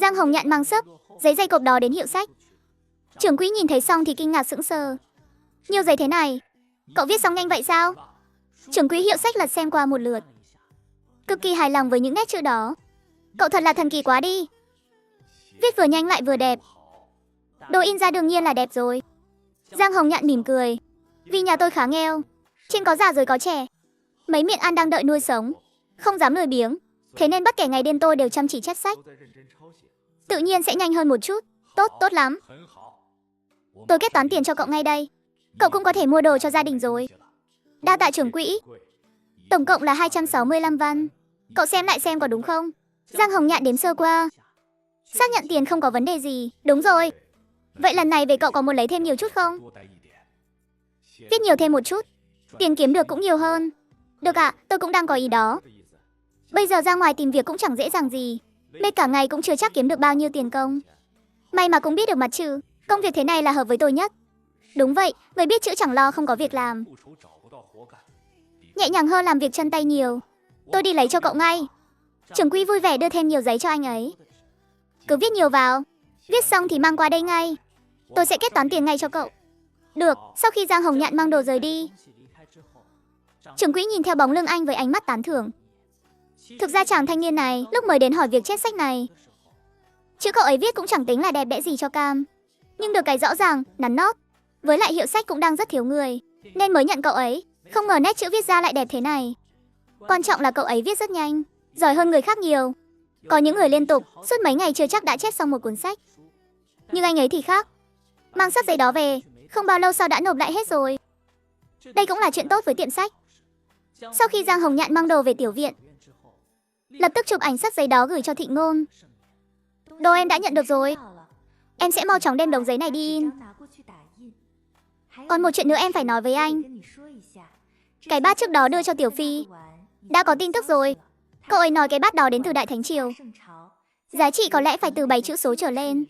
Giang Hồng Nhạn mang sấp giấy dày cộp đó đến hiệu sách. Trưởng quỹ nhìn thấy xong thì kinh ngạc sững sờ. Nhiều giấy thế này, cậu viết xong nhanh vậy sao? Trưởng quỹ hiệu sách lật xem qua một lượt, cực kỳ hài lòng với những nét chữ đó. Cậu thật là thần kỳ quá đi. Viết vừa nhanh lại vừa đẹp. Đồ in ra đương nhiên là đẹp rồi. Giang Hồng Nhạn mỉm cười. Vì nhà tôi khá nghèo, trên có già rồi có trẻ, mấy miệng ăn đang đợi nuôi sống, không dám lười biếng. Thế nên bất kể ngày đêm tôi đều chăm chỉ chép sách. Tự nhiên sẽ nhanh hơn một chút. Tốt, tốt lắm. Tôi kết toán tiền cho cậu ngay đây. Cậu cũng có thể mua đồ cho gia đình rồi. Đa tạ trưởng quỹ. Tổng cộng là 265 văn. Cậu xem lại xem có đúng không? Giang Hồng Nhạn đếm sơ qua, xác nhận tiền không có vấn đề gì. Đúng rồi. Vậy lần này về cậu có muốn lấy thêm nhiều chút không? Viết nhiều thêm một chút, tiền kiếm được cũng nhiều hơn. Được ạ, tôi cũng đang có ý đó. Bây giờ ra ngoài tìm việc cũng chẳng dễ dàng gì. Mệt cả ngày cũng chưa chắc kiếm được bao nhiêu tiền công. May mà cũng biết được mặt chữ. Công việc thế này là hợp với tôi nhất. Đúng vậy, người biết chữ chẳng lo không có việc làm. Nhẹ nhàng hơn làm việc chân tay nhiều. Tôi đi lấy cho cậu ngay. Trưởng quỹ vui vẻ đưa thêm nhiều giấy cho anh ấy. Cứ viết nhiều vào. Viết xong thì mang qua đây ngay. Tôi sẽ kết toán tiền ngay cho cậu. Được, sau khi Giang Hồng Nhạn mang đồ rời đi, trưởng quỹ nhìn theo bóng lưng anh với ánh mắt tán thưởng. Thực ra chàng thanh niên này lúc mới đến hỏi việc chép sách này, chữ cậu ấy viết cũng chẳng tính là đẹp đẽ gì cho cam. Nhưng được cái rõ ràng, nắn nót. Với lại hiệu sách cũng đang rất thiếu người, nên mới nhận cậu ấy. Không ngờ nét chữ viết ra lại đẹp thế này. Quan trọng là cậu ấy viết rất nhanh, giỏi hơn người khác nhiều. Có những người liên tục, suốt mấy ngày chưa chắc đã chép xong một cuốn sách. Nhưng anh ấy thì khác. Mang sắp giấy đó về, không bao lâu sau đã nộp lại hết rồi. Đây cũng là chuyện tốt với tiệm sách. Sau khi Giang Hồng Nhạn mang đồ về tiểu viện, lập tức chụp ảnh sắp giấy đó gửi cho Thịnh Ngôn. Đồ em đã nhận được rồi. Em sẽ mau chóng đem đống giấy này đi in. Còn một chuyện nữa em phải nói với anh. Cái bát trước đó đưa cho Tiểu Phi đã có tin tức rồi. Cậu ấy nói cái bát đó đến từ Đại Thánh Triều. Giá trị có lẽ phải từ 7 chữ số trở lên.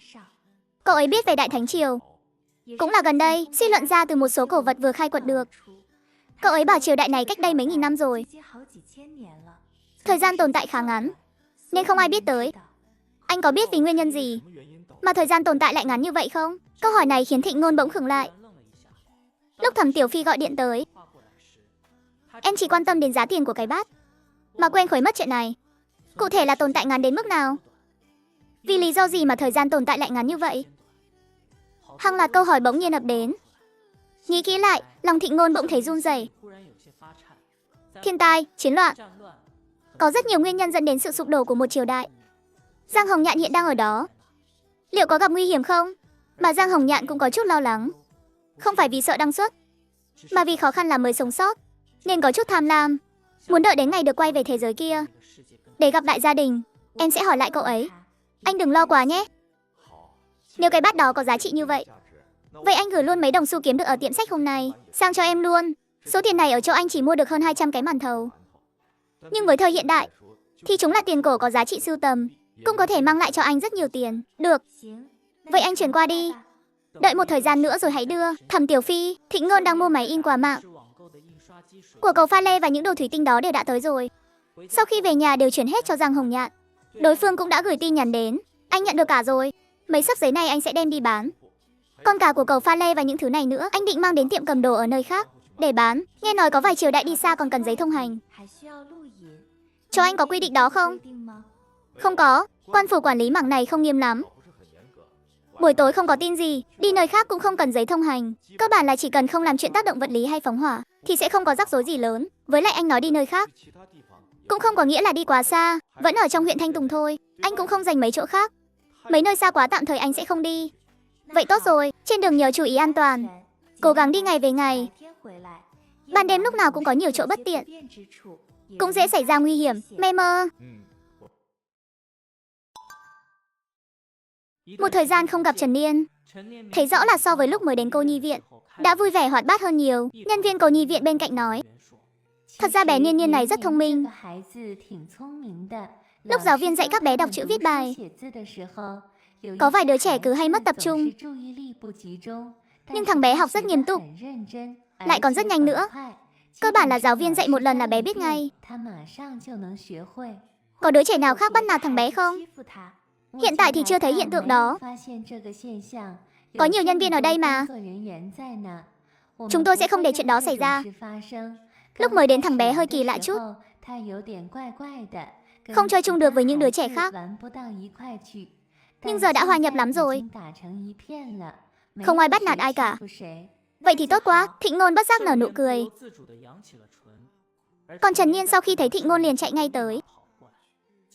Cậu ấy biết về Đại Thánh Triều cũng là gần đây, suy luận ra từ một số cổ vật vừa khai quật được. Cậu ấy bảo triều đại này cách đây mấy nghìn năm rồi. Thời gian tồn tại khá ngắn, nên không ai biết tới. Anh có biết vì nguyên nhân gì mà thời gian tồn tại lại ngắn như vậy không? Câu hỏi này khiến Thịnh Ngôn bỗng khựng lại. Lúc Thẩm Tiểu Phi gọi điện tới, em chỉ quan tâm đến giá tiền của cái bát, mà quên khuấy mất chuyện này. Cụ thể là tồn tại ngắn đến mức nào? Vì lý do gì mà thời gian tồn tại lại ngắn như vậy? Hằng là câu hỏi bỗng nhiên ập đến. Nghĩ kỹ lại, lòng Thịnh Ngôn bỗng thấy run rẩy. Thiên tai, chiến loạn, có rất nhiều nguyên nhân dẫn đến sự sụp đổ của một triều đại. Giang Hồng Nhạn hiện đang ở đó. Liệu có gặp nguy hiểm không? Mà Giang Hồng Nhạn cũng có chút lo lắng. Không phải vì sợ đăng xuất, mà vì khó khăn là mới sống sót, nên có chút tham lam, muốn đợi đến ngày được quay về thế giới kia để gặp lại gia đình. Em sẽ hỏi lại cậu ấy. Anh đừng lo quá nhé. Nếu cái bát đó có giá trị như vậy, vậy anh gửi luôn mấy đồng xu kiếm được ở tiệm sách hôm nay sang cho em luôn. Số tiền này ở chỗ anh chỉ mua được hơn 200 cái màn thầu. Nhưng với thời hiện đại thì chúng là tiền cổ có giá trị sưu tầm, cũng có thể mang lại cho anh rất nhiều tiền. Được, vậy anh chuyển qua đi. Đợi một thời gian nữa rồi hãy đưa. Thẩm Tiểu Phi, Thịnh Ngôn đang mua máy in qua mạng. Của cầu pha lê và những đồ thủy tinh đó đều đã tới rồi. Sau khi về nhà đều chuyển hết cho Giang Hồng Nhạn. Đối phương cũng đã gửi tin nhắn đến. Anh nhận được cả rồi. Mấy sấp giấy này anh sẽ đem đi bán. Còn cả của cầu pha lê và những thứ này nữa, anh định mang đến tiệm cầm đồ ở nơi khác để bán. Nghe nói có vài triều đại đi xa còn cần giấy thông hành. Chỗ anh có quy định đó không? Không có, quan phủ quản lý mảng này không nghiêm lắm. Buổi tối không có tin gì, đi nơi khác cũng không cần giấy thông hành. Cơ bản là chỉ cần không làm chuyện tác động vật lý hay phóng hỏa thì sẽ không có rắc rối gì lớn. Với lại anh nói đi nơi khác cũng không có nghĩa là đi quá xa, vẫn ở trong huyện Thanh Tùng thôi. Anh cũng không dành mấy chỗ khác. Mấy nơi xa quá tạm thời anh sẽ không đi. Vậy tốt rồi, trên đường nhớ chú ý an toàn, cố gắng đi ngày về ngày. Ban đêm lúc nào cũng có nhiều chỗ bất tiện, cũng dễ xảy ra nguy hiểm. Mê mơ. Một thời gian không gặp Trần Niên, thấy rõ là so với lúc mới đến cô nhi viện đã vui vẻ hoạt bát hơn nhiều. Nhân viên cô nhi viện bên cạnh nói, thật ra bé Niên Niên này rất thông minh. Lúc giáo viên dạy các bé đọc chữ viết bài, có vài đứa trẻ cứ hay mất tập trung, nhưng thằng bé học rất nghiêm túc, lại còn rất nhanh nữa. Cơ bản là giáo viên dạy một lần là bé biết ngay. Có đứa trẻ nào khác bắt nạt thằng bé không? Hiện tại thì chưa thấy hiện tượng đó. Có nhiều nhân viên ở đây mà. Chúng tôi sẽ không để chuyện đó xảy ra. Lúc mới đến thằng bé hơi kỳ lạ chút. Không chơi chung được với những đứa trẻ khác. Nhưng giờ đã hòa nhập lắm rồi. Không ai bắt nạt ai cả. Vậy thì tốt quá. Thịnh Ngôn bất giác nở nụ cười. Còn Trần Nhiên sau khi thấy Thịnh Ngôn liền chạy ngay tới.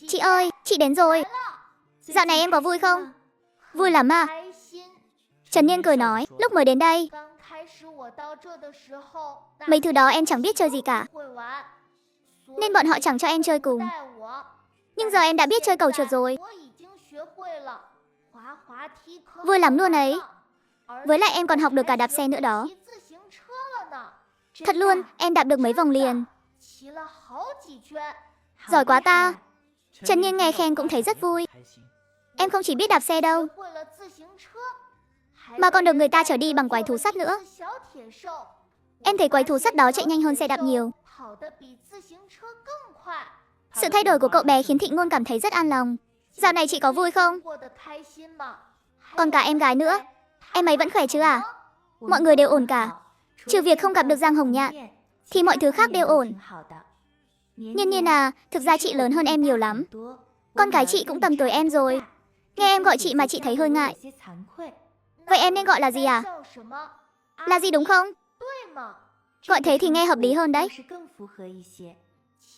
Chị ơi, chị đến rồi. Dạo này em có vui không? Vui lắm à? Trần Nhiên cười nói, lúc mới đến đây, mấy thứ đó em chẳng biết chơi gì cả, nên bọn họ chẳng cho em chơi cùng. Nhưng giờ em đã biết chơi cầu trượt rồi. Vui lắm luôn ấy. Với lại em còn học được cả đạp xe nữa đó. Thật luôn, em đạp được mấy vòng liền. Giỏi quá ta. Trần Nhiên nghe khen cũng thấy rất vui. Em không chỉ biết đạp xe đâu, mà còn được người ta chở đi bằng quái thú sắt nữa. Em thấy quái thú sắt đó chạy nhanh hơn xe đạp nhiều. Sự thay đổi của cậu bé khiến Thịnh Ngôn cảm thấy rất an lòng. Dạo này chị có vui không? Còn cả em gái nữa. Em ấy vẫn khỏe chứ à? Mọi người đều ổn cả. Trừ việc không gặp được Giang Hồng Nhạn, thì mọi thứ khác đều ổn. Nhiên Nhiên à, thực ra chị lớn hơn em nhiều lắm. Con cái chị cũng tầm tuổi em rồi. Nghe em gọi chị mà chị thấy hơi ngại. Vậy em nên gọi là gì à? Là gì đúng không? Gọi thế thì nghe hợp lý hơn đấy.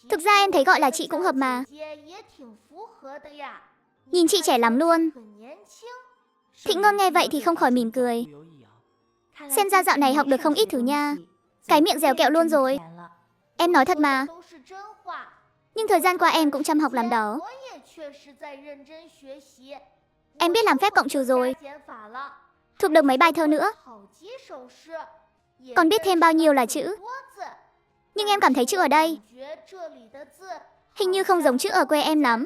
Thực ra em thấy gọi là chị cũng hợp mà. Nhìn chị trẻ lắm luôn. Thịnh Ngôn nghe vậy thì không khỏi mỉm cười. Xem ra dạo này học được không ít thứ nha. Cái miệng dẻo kẹo luôn rồi. Em nói thật mà. Nhưng thời gian qua em cũng chăm học lắm đó. Em biết làm phép cộng trừ rồi. Thuộc được mấy bài thơ nữa. Còn biết thêm bao nhiêu là chữ. Nhưng em cảm thấy chữ ở đây hình như không giống chữ ở quê em lắm.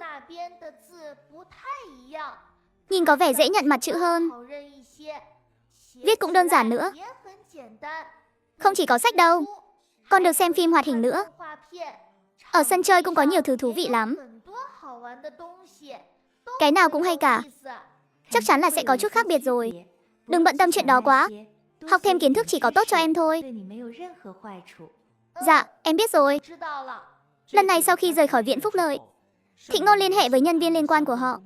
Nhìn có vẻ dễ nhận mặt chữ hơn. Viết cũng đơn giản nữa. Không chỉ có sách đâu, còn được xem phim hoạt hình nữa. Ở sân chơi cũng có nhiều thứ thú vị lắm. Cái nào cũng hay cả. Chắc chắn là sẽ có chút khác biệt rồi. Đừng bận tâm chuyện đó quá. Học thêm kiến thức chỉ có tốt cho em thôi. Dạ, em biết rồi. Lần này sau khi rời khỏi viện Phúc Lợi, Thịnh Ngôn liên hệ với nhân viên liên quan của họ,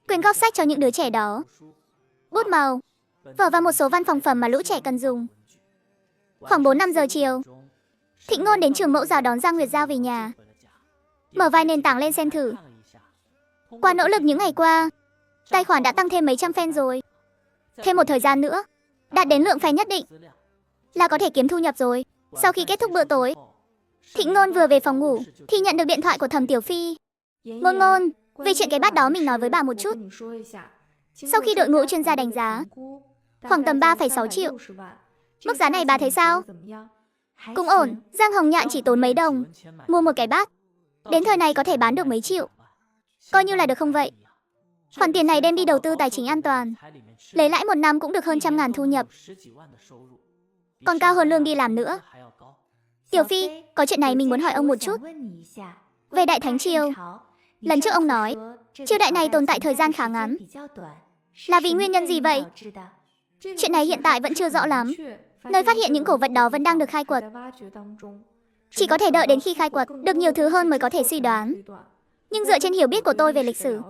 quyên góp sách cho những đứa trẻ đó. Bút màu, vở và một số văn phòng phẩm mà lũ trẻ cần dùng. Khoảng 4-5 giờ chiều, Thịnh Ngôn đến trường mẫu giáo đón Giang Nguyệt Giao về nhà. Mở vài nền tảng lên xem thử. Qua nỗ lực những ngày qua, tài khoản đã tăng thêm mấy trăm fan rồi. Thêm một thời gian nữa, đạt đến lượng fan nhất định là có thể kiếm thu nhập rồi. Sau khi kết thúc bữa tối, Thịnh Ngôn vừa về phòng ngủ thì nhận được điện thoại của Thẩm Tiểu Phi. Ngôn Ngôn, về chuyện cái bát đó mình nói với bà một chút. Sau khi đội ngũ chuyên gia đánh giá, khoảng tầm 3,6 triệu. Mức giá này bà thấy sao? Cũng ổn, Giang Hồng Nhạn chỉ tốn mấy đồng mua một cái bát. Đến thời này có thể bán được mấy triệu. Coi như là được không vậy? Khoản tiền này đem đi đầu tư tài chính an toàn. Lấy lãi một năm cũng được hơn 100.000 thu nhập. Còn cao hơn lương đi làm nữa. Tiểu Phi, có chuyện này mình muốn hỏi ông một chút. Về Đại Thánh Triều, lần trước ông nói triều đại này tồn tại thời gian khá ngắn. Là vì nguyên nhân gì vậy? Chuyện này hiện tại vẫn chưa rõ lắm. Nơi phát hiện những cổ vật đó vẫn đang được khai quật. Chỉ có thể đợi đến khi khai quật được nhiều thứ hơn mới có thể suy đoán. Nhưng dựa trên hiểu biết của tôi về lịch sử,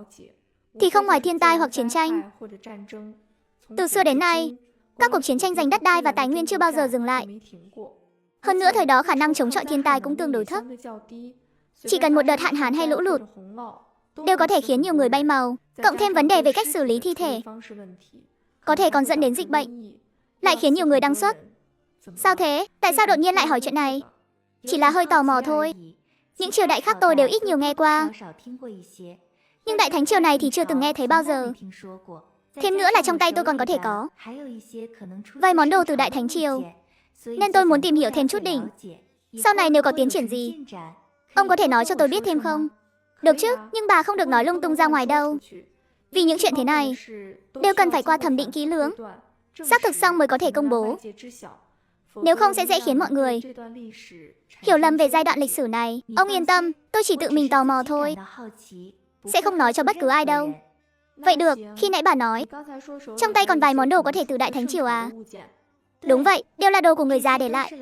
thì không ngoài thiên tai hoặc chiến tranh. Từ xưa đến nay, các cuộc chiến tranh giành đất đai và tài nguyên chưa bao giờ dừng lại. Hơn nữa thời đó khả năng chống chọi thiên tai cũng tương đối thấp. Chỉ cần một đợt hạn hán hay lũ lụt đều có thể khiến nhiều người bay màu. Cộng thêm vấn đề về cách xử lý thi thể, có thể còn dẫn đến dịch bệnh, lại khiến nhiều người đăng xuất. Sao thế? Tại sao đột nhiên lại hỏi chuyện này? Chỉ là hơi tò mò thôi. Những triều đại khác tôi đều ít nhiều nghe qua, nhưng Đại Thánh Triều này thì chưa từng nghe thấy bao giờ. Thêm nữa là trong tay tôi còn có thể có vài món đồ từ Đại Thánh Triều, nên tôi muốn tìm hiểu thêm chút đỉnh. Sau này nếu có tiến triển gì, ông có thể nói cho tôi biết thêm không? Được chứ, nhưng bà không được nói lung tung ra ngoài đâu. Vì những chuyện thế này đều cần phải qua thẩm định kỹ lưỡng, xác thực xong mới có thể công bố. Nếu không sẽ dễ khiến mọi người hiểu lầm về giai đoạn lịch sử này. Ông yên tâm, tôi chỉ tự mình tò mò thôi. sẽ không nói cho bất cứ ai đâu. Vậy được, khi nãy bà nói, trong tay còn vài món đồ có thể từ Đại Thánh Triều à? Đúng vậy, đều là đồ của người già để lại.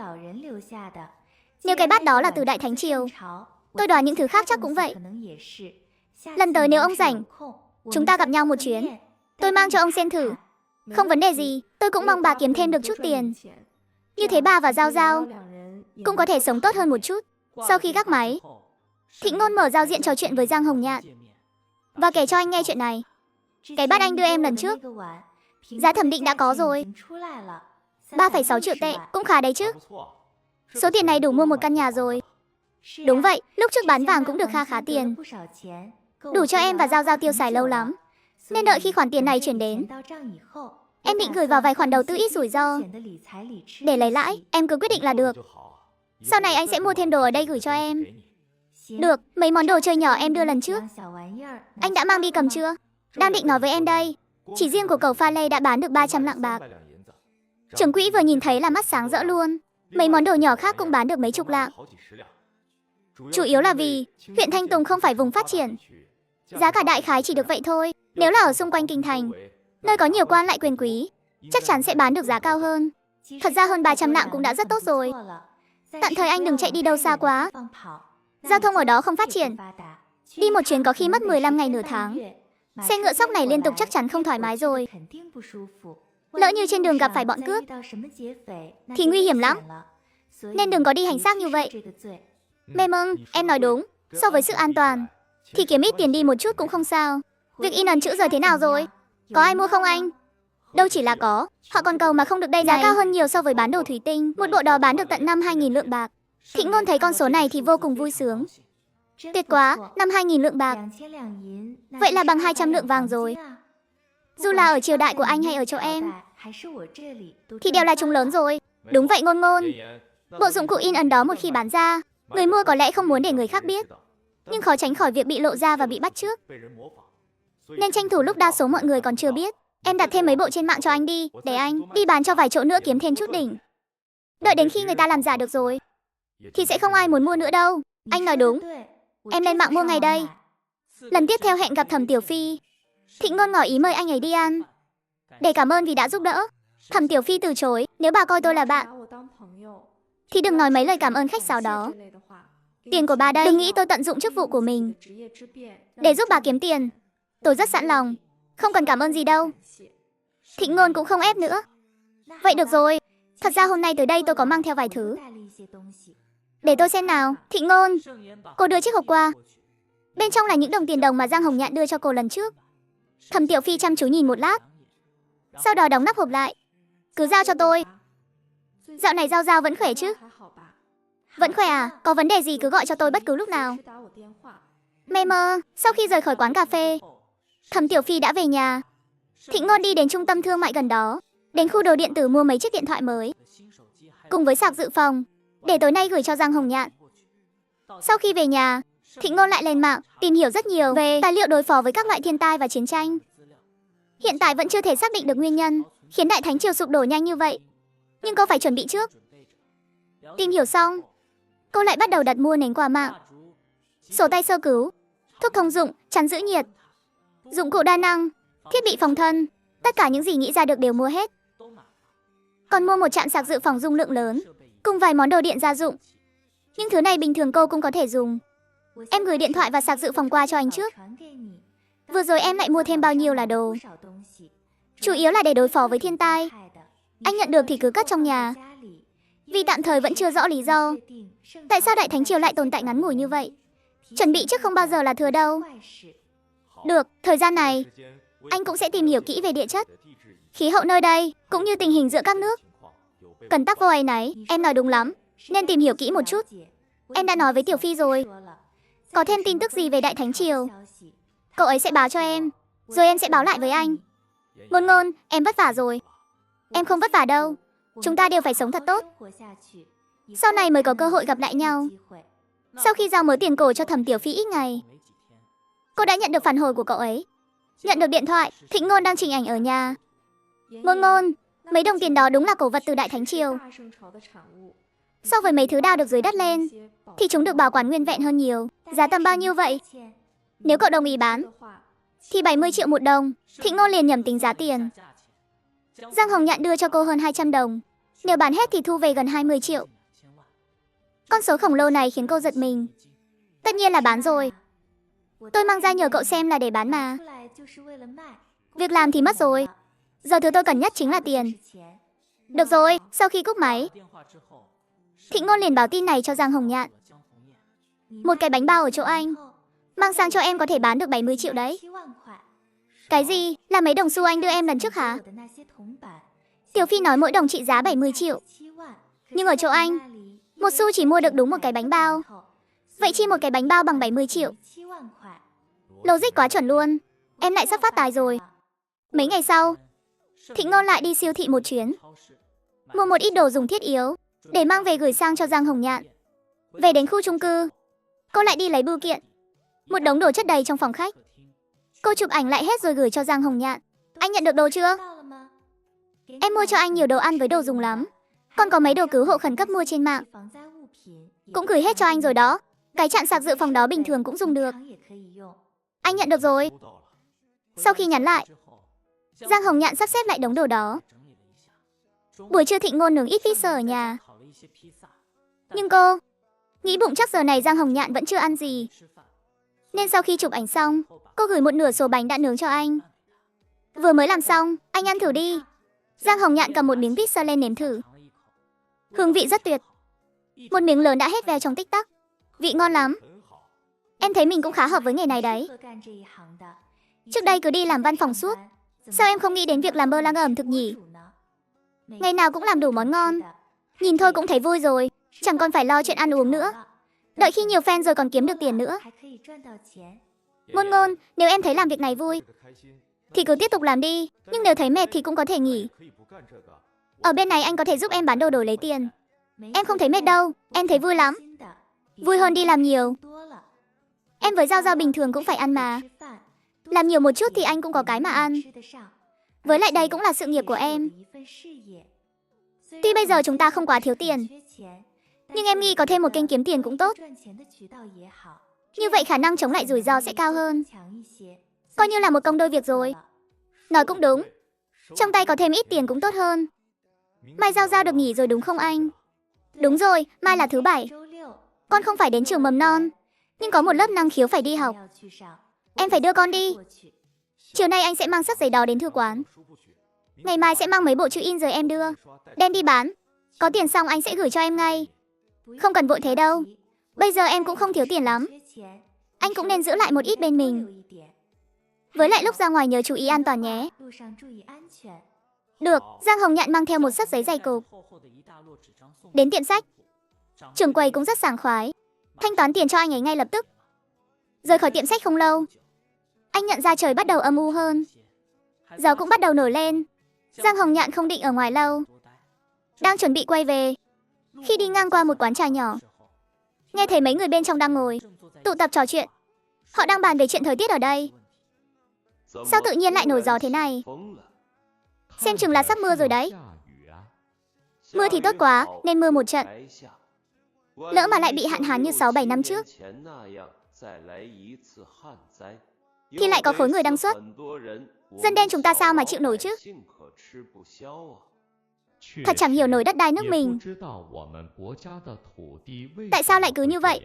Nếu cái bát đó là từ Đại Thánh Triều, tôi đoán những thứ khác chắc cũng vậy. Lần tới nếu ông rảnh, chúng ta gặp nhau một chuyến. Tôi mang cho ông xem thử. Không vấn đề gì, tôi cũng mong bà kiếm thêm được chút tiền. Như thế bà và Giao Giao cũng có thể sống tốt hơn một chút. Sau khi gác máy, Thịnh Ngôn mở giao diện trò chuyện với Giang Hồng Nhạn và kể cho anh nghe chuyện này. Cái bát anh đưa em lần trước, giá thẩm định đã có rồi. 3,6 triệu tệ, cũng khá đấy chứ. Số tiền này đủ mua một căn nhà rồi. Đúng vậy, lúc trước bán vàng cũng được kha khá tiền. Đủ cho em và Giao Giao tiêu xài lâu lắm. Nên đợi khi khoản tiền này chuyển đến, em định gửi vào vài khoản đầu tư ít rủi ro. Để lấy lãi, em cứ quyết định là được. Sau này anh sẽ mua thêm đồ ở đây gửi cho em. Được, mấy món đồ chơi nhỏ em đưa lần trước, anh đã mang đi cầm chưa? Đang định nói với em đây. Chỉ riêng của cầu pha lê đã bán được 300 lạng bạc. Trưởng quỹ vừa nhìn thấy là mắt sáng rỡ luôn. Mấy món đồ nhỏ khác cũng bán được mấy chục lạng. Chủ yếu là vì huyện Thanh Tùng không phải vùng phát triển. Giá cả đại khái chỉ được vậy thôi. Nếu là ở xung quanh kinh thành, nơi có nhiều quan lại quyền quý, chắc chắn sẽ bán được giá cao hơn. Thật ra hơn 300 lạng cũng đã rất tốt rồi. Tạm thời anh đừng chạy đi đâu xa quá. Giao thông ở đó không phát triển. Đi một chuyến có khi mất 15 ngày nửa tháng. Xe ngựa sóc này liên tục chắc chắn không thoải mái rồi. Lỡ như trên đường gặp phải bọn cướp thì nguy hiểm lắm. Nên đừng có đi hành xác như vậy. Mê mưng, em nói đúng. So với sự an toàn thì kiếm ít tiền đi một chút cũng không sao. Việc in ấn chữ giờ thế nào rồi? Có ai mua không anh? Đâu chỉ là có, họ còn cầu mà không được đây này. Giá cao hơn nhiều so với bán đồ thủy tinh. Một bộ đó bán được tận 2.000 lượng bạc. Thịnh Ngôn thấy con số này thì vô cùng vui sướng. Tuyệt quá, 2.000 lượng bạc. Vậy là bằng 200 lượng vàng rồi. Dù là ở triều đại của anh hay ở chỗ em thì đều là chúng lớn rồi. Đúng vậy Ngôn Ngôn. Bộ dụng cụ in ấn đó một khi bán ra, người mua có lẽ không muốn để người khác biết, nhưng khó tránh khỏi việc bị lộ ra và bị bắt trước. Nên tranh thủ lúc đa số mọi người còn chưa biết. Em đặt thêm mấy bộ trên mạng cho anh đi, để anh đi bán cho vài chỗ nữa kiếm thêm chút đỉnh. Đợi đến khi người ta làm giả được rồi thì sẽ không ai muốn mua nữa đâu. Anh nói đúng. Em lên mạng mua ngay đây. Lần tiếp theo hẹn gặp Thẩm Tiểu Phi, Thịnh Ngôn ngỏ ý mời anh ấy đi ăn, để cảm ơn vì đã giúp đỡ. Thẩm Tiểu Phi từ chối. Nếu bà coi tôi là bạn thì đừng nói mấy lời cảm ơn khách sáo đó. Tiền của bà đây. Đừng nghĩ tôi tận dụng chức vụ của mình để giúp bà kiếm tiền. Tôi rất sẵn lòng, không cần cảm ơn gì đâu. Thịnh Ngôn cũng không ép nữa. Vậy được rồi. Thật ra hôm nay tới đây tôi có mang theo vài thứ. Để tôi xem nào. Thịnh Ngôn, cô đưa chiếc hộp qua. Bên trong là những đồng tiền đồng mà Giang Hồng Nhạn đưa cho cô lần trước. Thẩm Tiểu Phi chăm chú nhìn một lát, sau đó đóng nắp hộp lại. Cứ giao cho tôi. Dạo này Giao Giao vẫn khỏe chứ? Vẫn khỏe à? Có vấn đề gì cứ gọi cho tôi bất cứ lúc nào. Mê mơ, sau khi rời khỏi quán cà phê, Thẩm Tiểu Phi đã về nhà. Thịnh Ngôn đi đến trung tâm thương mại gần đó, đến khu đồ điện tử mua mấy chiếc điện thoại mới, cùng với sạc dự phòng, để tối nay gửi cho Giang Hồng Nhạn. Sau khi về nhà, Thịnh Ngôn lại lên mạng, tìm hiểu rất nhiều về tài liệu đối phó với các loại thiên tai và chiến tranh. Hiện tại vẫn chưa thể xác định được nguyên nhân khiến Đại Thánh Triều sụp đổ nhanh như vậy, nhưng cô phải chuẩn bị trước. Tìm hiểu xong, cô lại bắt đầu đặt mua nến qua mạng, sổ tay sơ cứu, thuốc thông dụng, chắn giữ nhiệt, dụng cụ đa năng, thiết bị phòng thân, tất cả những gì nghĩ ra được đều mua hết. Còn mua một trạm sạc dự phòng dung lượng lớn, cùng vài món đồ điện gia dụng. Những thứ này bình thường cô cũng có thể dùng. Em gửi điện thoại và sạc dự phòng qua cho anh trước. Vừa rồi em lại mua thêm bao nhiêu là đồ, chủ yếu là để đối phó với thiên tai. Anh nhận được thì cứ cất trong nhà, vì tạm thời vẫn chưa rõ lý do tại sao Đại Thánh Triều lại tồn tại ngắn ngủi như vậy. Chuẩn bị trước không bao giờ là thừa đâu. Được, thời gian này anh cũng sẽ tìm hiểu kỹ về địa chất, khí hậu nơi đây, cũng như tình hình giữa các nước. Cần tắc vô áy náy, em nói đúng lắm, nên tìm hiểu kỹ một chút. Em đã nói với Tiểu Phi rồi, có thêm tin tức gì về Đại Thánh Triều, cậu ấy sẽ báo cho em, rồi em sẽ báo lại với anh. Ngôn Ngôn, em vất vả rồi. Em không vất vả đâu, chúng ta đều phải sống thật tốt, sau này mới có cơ hội gặp lại nhau. Sau khi giao mớ tiền cổ cho Thẩm Tiểu Phi ít ngày, cô đã nhận được phản hồi của cậu ấy. Nhận được điện thoại, Thịnh Ngôn đang chỉnh ảnh ở nhà. Ngôn Ngôn, mấy đồng tiền đó đúng là cổ vật từ Đại Thánh Triều. So với mấy thứ đào được dưới đất lên thì chúng được bảo quản nguyên vẹn hơn nhiều. Giá tầm bao nhiêu vậy? Nếu cậu đồng ý bán, thì 70 triệu một đồng. Thịnh Ngôn liền nhẩm tính giá tiền. Giang Hồng Nhạn đưa cho cô hơn 200 đồng. Nếu bán hết thì thu về gần 20 triệu. Con số khổng lồ này khiến cô giật mình. Tất nhiên là bán rồi. Tôi mang ra nhờ cậu xem là để bán mà. Việc làm thì mất rồi. Giờ thứ tôi cần nhất chính là tiền. Được rồi, sau khi cúp máy, Thịnh Ngôn liền báo tin này cho Giang Hồng Nhạn. Một cái bánh bao ở chỗ anh, mang sang cho em có thể bán được 70 triệu đấy. Cái gì? Là mấy đồng xu anh đưa em lần trước hả? Tiểu Phi nói mỗi đồng trị giá 70 triệu. Nhưng ở chỗ anh, một xu chỉ mua được đúng một cái bánh bao. Vậy chi một cái bánh bao bằng 70 triệu? Logic quá chuẩn luôn. Em lại sắp phát tài rồi. Mấy ngày sau, Thịnh Ngôn lại đi siêu thị một chuyến, mua một ít đồ dùng thiết yếu để mang về gửi sang cho Giang Hồng Nhạn. Về đến khu chung cư, cô lại đi lấy bưu kiện. Một đống đồ chất đầy trong phòng khách. Cô chụp ảnh lại hết rồi gửi cho Giang Hồng Nhạn. Anh nhận được đồ chưa? Em mua cho anh nhiều đồ ăn với đồ dùng lắm. Còn có mấy đồ cứu hộ khẩn cấp mua trên mạng. Cũng gửi hết cho anh rồi đó. Cái chạn sạc dự phòng đó bình thường cũng dùng được. Anh nhận được rồi. Sau khi nhắn lại, Giang Hồng Nhạn sắp xếp lại đống đồ đó. Buổi trưa Thịnh Ngôn nướng ít pizza ở nhà. Nhưng cô nghĩ bụng chắc giờ này Giang Hồng Nhạn vẫn chưa ăn gì. Nên sau khi chụp ảnh xong, cô gửi một nửa số bánh đã nướng cho anh. Vừa mới làm xong, anh ăn thử đi. Giang Hồng Nhạn cầm một miếng pizza lên nếm thử. Hương vị rất tuyệt. Một miếng lớn đã hết veo trong tích tắc. Vị ngon lắm. Em thấy mình cũng khá hợp với nghề này đấy. Trước đây cứ đi làm văn phòng suốt. Sao em không nghĩ đến việc làm bơ lang ẩm thực nhỉ? Ngày nào cũng làm đủ món ngon. Nhìn thôi cũng thấy vui rồi. Chẳng còn phải lo chuyện ăn uống nữa. Đợi khi nhiều fan rồi còn kiếm được tiền nữa. Ngôn Ngôn, nếu em thấy làm việc này vui thì cứ tiếp tục làm đi. Nhưng nếu thấy mệt thì cũng có thể nghỉ. Ở bên này anh có thể giúp em bán đồ đổi lấy tiền. Em không thấy mệt đâu. Em thấy vui lắm. Vui hơn đi làm nhiều. Em với Giao Giao bình thường cũng phải ăn mà. Làm nhiều một chút thì anh cũng có cái mà ăn. Với lại đây cũng là sự nghiệp của em. Tuy bây giờ chúng ta không quá thiếu tiền, nhưng em nghĩ có thêm một kênh kiếm tiền cũng tốt. Như vậy khả năng chống lại rủi ro sẽ cao hơn. Coi như là một công đôi việc rồi. Nói cũng đúng. Trong tay có thêm ít tiền cũng tốt hơn. Mai Giao Giao được nghỉ rồi đúng không anh? Đúng rồi, mai là thứ Bảy. Con không phải đến trường mầm non, nhưng có một lớp năng khiếu phải đi học. Em phải đưa con đi. Chiều nay anh sẽ mang sắp giấy đó đến thư quán. Ngày mai sẽ mang mấy bộ chữ in rồi em đưa. Đem đi bán. Có tiền xong anh sẽ gửi cho em ngay. Không cần vội thế đâu. Bây giờ em cũng không thiếu tiền lắm. Anh cũng nên giữ lại một ít bên mình. Với lại lúc ra ngoài nhớ chú ý an toàn nhé. Được, Giang Hồng Nhạn mang theo một sấp giấy dày cộp. Đến tiệm sách. Trưởng quầy cũng rất sảng khoái. Thanh toán tiền cho anh ấy ngay lập tức. Rời khỏi tiệm sách không lâu, anh nhận ra trời bắt đầu âm u hơn. Gió cũng bắt đầu nổi lên. Giang Hồng Nhạn không định ở ngoài lâu. Đang chuẩn bị quay về, khi đi ngang qua một quán trà nhỏ, nghe thấy mấy người bên trong đang ngồi tụ tập trò chuyện. Họ đang bàn về chuyện thời tiết ở đây. Sao tự nhiên lại nổi gió thế này? Xem chừng là sắp mưa rồi đấy. Mưa thì tốt quá, nên mưa một trận. Lỡ mà lại bị hạn hán như 6-7 năm trước thì lại có khối người đăng xuất. Dân đen chúng ta sao mà chịu nổi chứ? Thật chẳng hiểu nổi đất đai nước mình. Tại sao lại cứ như vậy?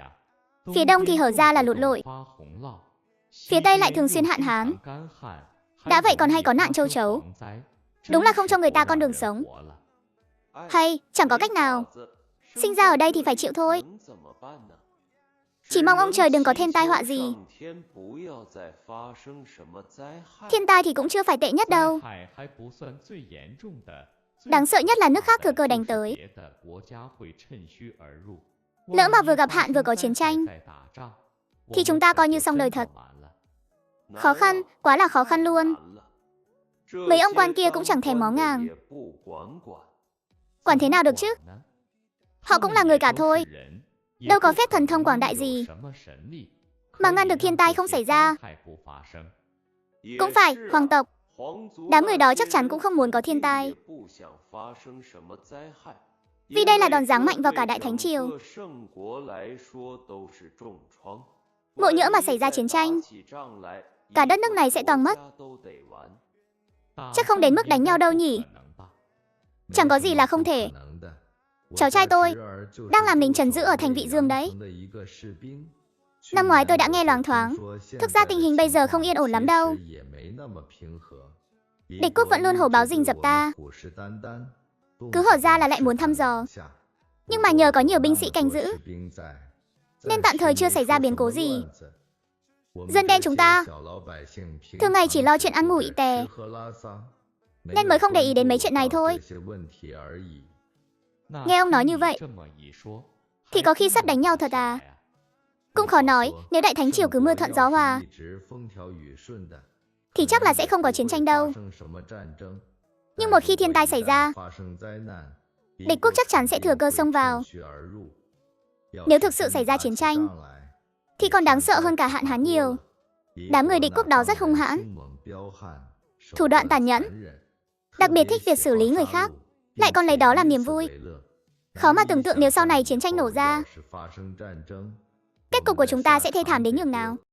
Phía đông thì hở ra là lụt lội, phía tây lại thường xuyên hạn hán. Đã vậy còn hay có nạn châu chấu. Đúng là không cho người ta con đường sống. Hay, chẳng có cách nào. Sinh ra ở đây thì phải chịu thôi. Chỉ mong ông trời đừng có thêm tai họa gì. Thiên tai thì cũng chưa phải tệ nhất đâu. Đáng sợ nhất là nước khác thừa cơ đánh tới. Lỡ mà vừa gặp hạn vừa có chiến tranh thì chúng ta coi như xong đời thật. Khó khăn, quá là khó khăn luôn. Mấy ông quan kia cũng chẳng thèm ngó ngàng. Quản thế nào được chứ? Họ cũng là người cả thôi. Đâu có phép thần thông quảng đại gì mà ngăn được thiên tai không xảy ra. Cũng phải, hoàng tộc. Đám người đó chắc chắn cũng không muốn có thiên tai. Vì đây là đòn giáng mạnh vào cả Đại Thánh Triều. Ngộ nhỡ mà xảy ra chiến tranh, cả đất nước này sẽ toàn mất. Chắc không đến mức đánh nhau đâu nhỉ? Chẳng có gì là không thể. Cháu trai tôi đang làm lính trấn giữ ở thành Vị Dương đấy. Năm ngoái tôi đã nghe loáng thoáng. Thực ra tình hình bây giờ không yên ổn lắm đâu. Địch quốc vẫn luôn hổ báo rình rập ta. Cứ hở ra là lại muốn thăm dò. Nhưng mà nhờ có nhiều binh sĩ canh giữ, nên tạm thời chưa xảy ra biến cố gì. Dân đen chúng ta thường ngày chỉ lo chuyện ăn ngủ ị tè, nên mới không để ý đến mấy chuyện này thôi. Nghe ông nói như vậy, thì có khi sắp đánh nhau thật à? Cũng khó nói, nếu Đại Thánh Triều cứ mưa thuận gió hòa, thì chắc là sẽ không có chiến tranh đâu. Nhưng một khi thiên tai xảy ra, địch quốc chắc chắn sẽ thừa cơ xông vào. Nếu thực sự xảy ra chiến tranh, thì còn đáng sợ hơn cả hạn hán nhiều. Đám người địch quốc đó rất hung hãn, thủ đoạn tàn nhẫn, đặc biệt thích việc xử lý người khác, lại còn lấy đó làm niềm vui. Khó mà tưởng tượng nếu sau này chiến tranh nổ ra, kết cục của chúng ta sẽ thê thảm đến nhường nào.